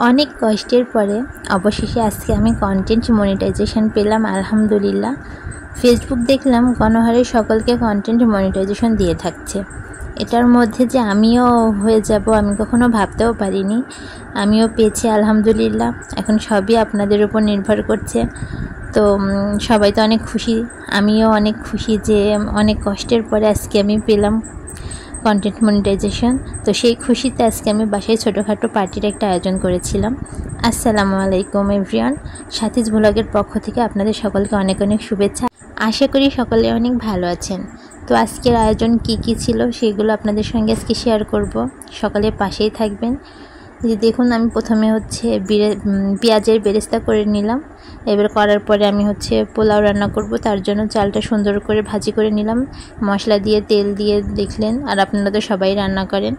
অনেক কষ্টের পরে অবশেষে আজকে আমি কন্টেন্ট মনিটাইজেশন পেলাম আলহামদুলিল্লাহ। ফেসবুক দেখলাম গণহারে সকলকে কন্টেন্ট মনিটাইজেশন দিয়ে থাকছে। এটার মধ্যে যে আমিও হয়ে যাব আমি কখনো ভাবতেও পারিনি। আমিও পেয়েছি আলহামদুলিল্লাহ। এখন সবই আপনাদের উপর নির্ভর করছে। তো সবাই তো অনেক খুশি, আমিও অনেক খুশি যে অনেক কষ্টের পরে আজকে আমি পেলাম কন্টেন্ট মনিটাইজেশন। তো সেই খুশিতে আজকে আমি বাসায় ছোটোখাটো পার্টির একটা আয়োজন করেছিলাম। আসসালামু আলাইকুম এভরিওয়ান, সাথীজ ব্লগের পক্ষ থেকে আপনাদের সকলকে অনেক অনেক শুভেচ্ছা। আশা করি সকলে অনেক ভালো আছেন। তো আজকের আয়োজন কি ছিল সেগুলো আপনাদের সঙ্গে আজকে শেয়ার করব। সকালে পাশেই থাকবেন। যে দেখুন, আমি প্রথমে পেঁয়াজের বেরেস্তা করে নিলাম। এবার করার পরে আমি পোলাও রান্না করব। তার জন্য চালটা সুন্দর করে ভাজি করে নিলাম, মশলা দিয়ে তেল দিয়ে, দেখলেন। আর আপনারা তো সবাই রান্না করেন।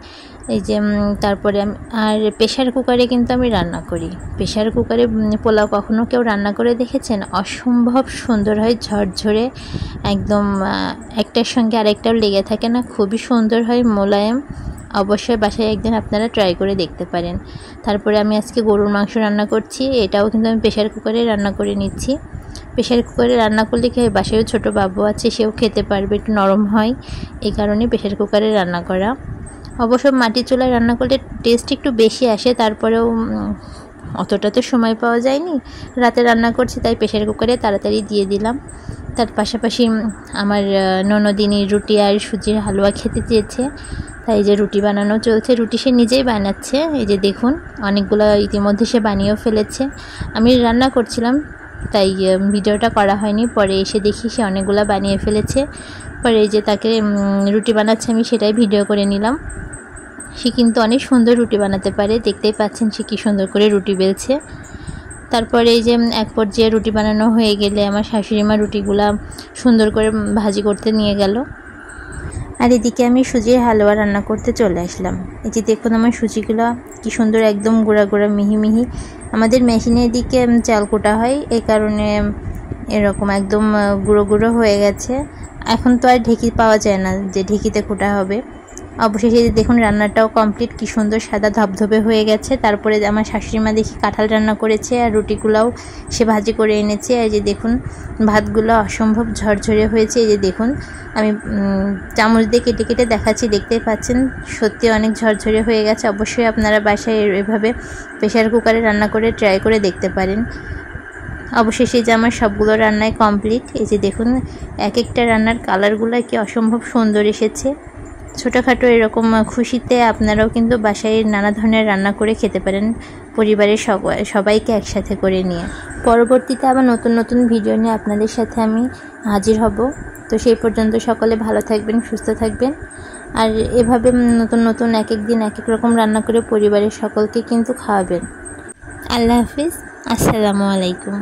এই যে তারপরে আর প্রেশার কুকারে কিন্তু আমি রান্না করি। প্রেশার কুকারে পোলাও কখনো কেউ রান্না করে দেখেছেন? অসম্ভব সুন্দর হয়, ঝরঝরে একদম, একটার সঙ্গে আরেকটাও লেগে থাকে না, খুবই সুন্দর হয়, মোলায়েম। অবশ্যই বাসায় একদিন আপনারা ট্রাই করে দেখতে পারেন। তারপরে আমি আজকে গরুর মাংস রান্না করছি। এটাও কিন্তু আমি প্রেশার কুকারে রান্না করে নিচ্ছি। প্রেশার কুকারে রান্না করলে কি হয়, বাসায়ও ছোটো বাবু আছে, সেও খেতে পারবে, একটু নরম হয়, এই কারণে প্রেশার কুকারে রান্না করা। অবশ্য মাটির চুলায় রান্না করলে টেস্ট একটু বেশি আসে, তারপরেও অতটা তো সময় পাওয়া যায়নি। রাতে রান্না করছি তাই প্রেশার কুকারে তাড়াতাড়ি দিয়ে দিলাম। তার পাশাপাশি আমার ননদিনী রুটি আর সুজির হালুয়া খেতে চেয়েছে, তাই যে রুটি বানানো চলছে। রুটি সে নিজেই বানাচ্ছে। এই যে দেখুন, অনেকগুলো ইতিমধ্যে সে বানিয়েও ফেলেছে। আমি রান্না করছিলাম তাই ভিডিওটা করা হয়নি। পরে এসে দেখি সে অনেকগুলো বানিয়ে ফেলেছে। পরে এই যে তাকে রুটি বানাচ্ছে, আমি সেটাই ভিডিও করে নিলাম। সে কিন্তু অনেক সুন্দর রুটি বানাতে পারে, দেখতেই পাচ্ছেন সে কী সুন্দর করে রুটি বেলছে। তারপরে এই যে এক পর্যায়ে রুটি বানানো হয়ে গেলে আমার শাশুড়ি মা রুটিগুলা সুন্দর করে ভাজি করতে নিয়ে গেল। আর এদিকে আমি সুজির হালুয়া রান্না করতে চলে আসলাম। এই যে দেখুন, আমার সুজিগুলো কি সুন্দর একদম গুঁড়া গুঁড়া মিহি মিহি। আমাদের মেশিনের এদিকে চাল কোটা হয়, এই কারণে এরকম একদম গুঁড়ো গুঁড়ো হয়ে গেছে। এখন তো আর ঢেঁকি পাওয়া যায় না যে ঢেঁকিতে কোটা হবে। অবশেষে দেখুন রান্নাটাও কমপ্লিট, কি সুন্দর সাদা ধবধবে হয়ে গেছে। তারপরে আমার শাশুড়ি মা দেখি কাঁঠাল রান্না করেছে, আর রুটিগুলোও সে ভাজি করে এনেছে। এই যে দেখুন, ভাতগুলো অসম্ভব ঝরঝরে হয়েছে। এই যে দেখুন, আমি চামচ দিয়ে কেটে কেটে দেখাচ্ছি, দেখতেই পাচ্ছেন সত্যি অনেক ঝরঝরে হয়ে গেছে। অবশ্যই আপনারা বাসায় এভাবে প্রেশার কুকারে রান্না করে ট্রাই করে দেখতে পারেন। অবশেষে যে আমার সবগুলো রান্নায় কমপ্লিট। এই যে দেখুন, এক একটা রান্নার কালারগুলো কি অসম্ভব সুন্দর এসেছে। ছোটোখাটো এরকম খুশিতে আপনারাও কিন্তু বাসায় নানা ধরনের রান্না করে খেতে পারেন, পরিবারের সবাইকে একসাথে করে নিয়ে। পরবর্তীতে আবার নতুন নতুন ভিডিও নিয়ে আপনাদের সাথে আমি হাজির হব। তো সেই পর্যন্ত সকলে ভালো থাকবেন, সুস্থ থাকবেন। আর এভাবে নতুন নতুন এক এক দিন এক এক রকম রান্না করে পরিবারের সকলকে কিন্তু খাওয়াবেন। আল্লাহ হাফিজ, আসসালামু আলাইকুম।